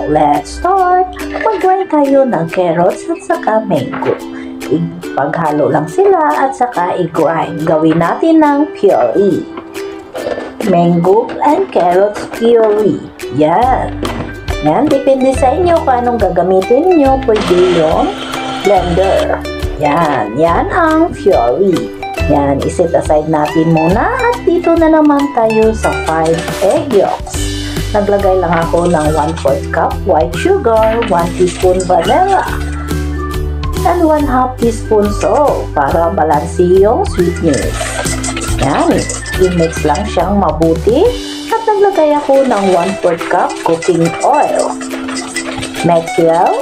let's start! Mag-grind tayo ng carrots at saka mango. Ipaghalo lang sila at saka i-grind. Gawin natin ng puree. Mango and carrots puree. Yan. Yan, depende sa inyo kung anong gagamitin nyo. Pwede yung blender. Yan. Yan ang puree. Yan, iset aside natin muna at dito na naman tayo sa 5 egg yolks. Naglagay lang ako ng 1/4 cup white sugar, 1 teaspoon vanilla, and 1/2 teaspoon salt para balansi yung sweetness. Yan, i-mix lang siyang mabuti at naglagay ako ng 1/4 cup cooking oil. Mix well.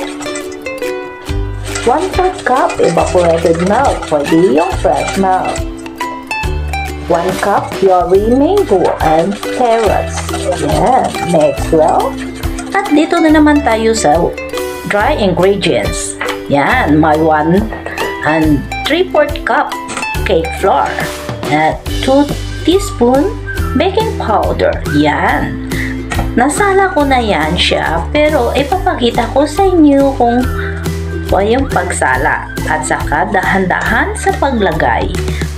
1/4 cup evaporated milk, pwede yung fresh milk. 1 cup puree mango and carrots. Yan, mix well. At dito na naman tayo sa dry ingredients. Yan, may 1 and 3/4 cup cake flour. At 2 teaspoon baking powder. Yan. Nasala ko na yan siya, pero ipapakita ko sa inyo kung yung pagsala at saka dahan-dahan sa paglagay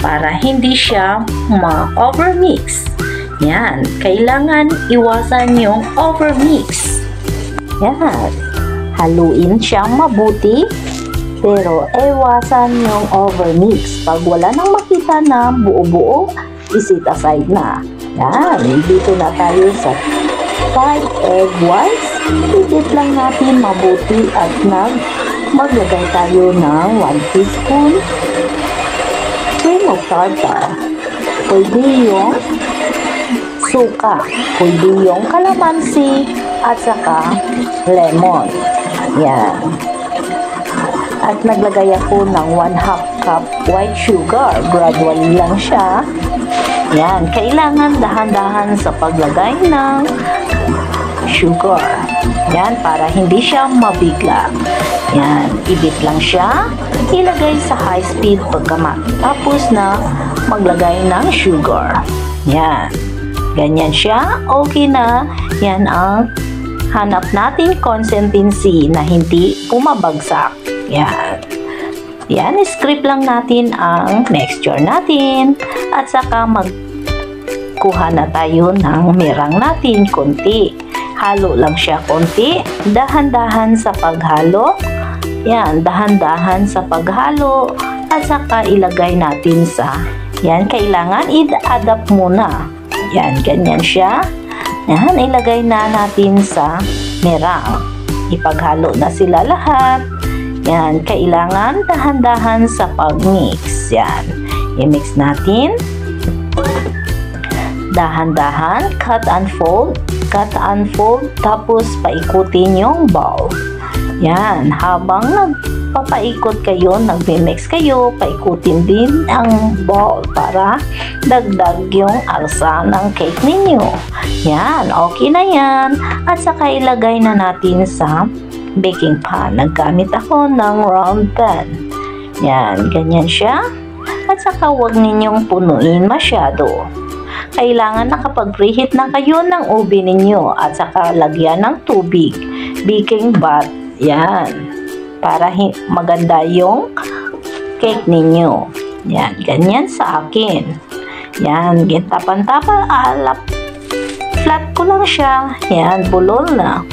para hindi siya ma-overmix. Yan, kailangan iwasan yung overmix. Yan, haluin siyang mabuti pero iwasan yung overmix. Pag wala nang makita na buo-buo, iset aside na. Yan, dito na tayo sa 5 egg whites. Higit lang natin mabuti at maglagay tayo ng 1 teaspoon cream of tartar. Pwede yung suka, pwede yung kalamansi at saka lemon. Yan. At naglagay ako ng 1/2 cup white sugar. Gradually lang siya. Yan. Kailangan dahan-dahan sa paglagay ng sugar. Yan, para hindi siya mabigla. Yan, ibit lang siya. Ilagay sa high speed pagkamat. Tapos na maglagay ng sugar. Yan. Ganyan siya. Okay na. Yan ang hanap natin consistency na hindi pumabagsak. Yan. Yan, script lang natin ang mixture natin. At saka magkuha na tayo ng mirang natin konti. Halo lang siya konti. Dahan-dahan sa paghalo. Yan, dahan-dahan sa paghalo. At saka ilagay natin sa, yan, kailangan i-adapt muna. Yan, ganyan siya. Yan, ilagay na natin sa mirang. Ipaghalo na sila lahat. Yan, kailangan dahan-dahan sa pag-mix. Yan, i-mix natin. Dahan-dahan, cut and fold, tapos paikutin yung bowl. Yan, habang nagpapaikot kayo, nagmimix kayo, paikutin din ang bowl para dagdag yung alsa ng cake ninyo. Yan, okay na yan. At saka ilagay na natin sa baking pan. Naggamit ako ng round pan. Yan, ganyan siya. At saka huwag ninyong punuin masyado. Kailangan nakapag-preheat na kayo ng oven ninyo at saka lagyan ng tubig, baking bath, yan, para maganda yung cake ninyo. Yan, ganyan sa akin. Yan, gintapan-tapan, flat ko lang siya. Yan, bulol na.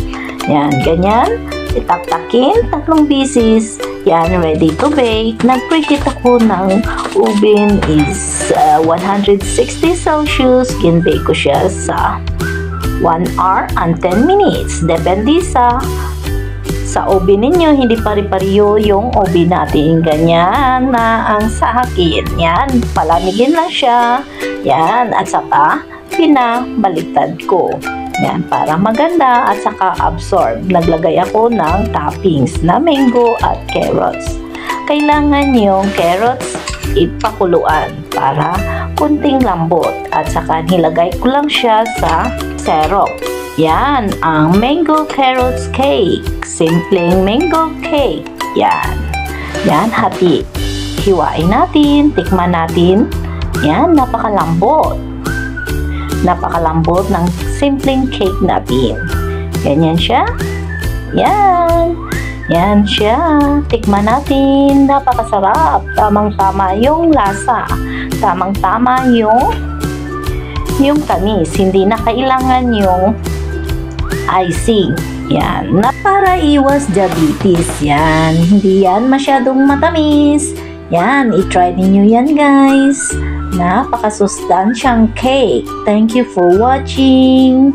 Yan, ganyan, itaktakin, 3 beses. Yan, ready to bake. Nag-preheat ako ng oven is 160 Celsius. Gin-bake ko siya sa 1 hour and 10 minutes. Depende sa oven ninyo. Hindi pari-pariyo yung oven natin. Ganyan na ang sa akin. Yan, palamigin lang siya. Yan, at saka pinabaliktad ko. Yan, para maganda at saka absorb. Naglagay ako ng toppings na mango at carrots. Kailangan yung carrots ipakuluan para kunting lambot. At saka nilagay ko lang siya sa syrup. Yan, ang mango carrots cake. Simpleng mango cake. Yan. Yan, hati. Hiwain natin, tikman natin. Yan, napakalambot. Napakalambot ng simpleng cake natin. Ganyan siya. Yan. Yan siya. Tikman natin. Napakasarap. Tamang-tama yung lasa. Tamang-tama yung tamis. Hindi na kailangan yung icing. Yan. Na para iwas diabetes. Yan. Hindi yan masyadong matamis. Yan. I-try ninyo yan, guys. Napakasustansyang cake. Thank you for watching.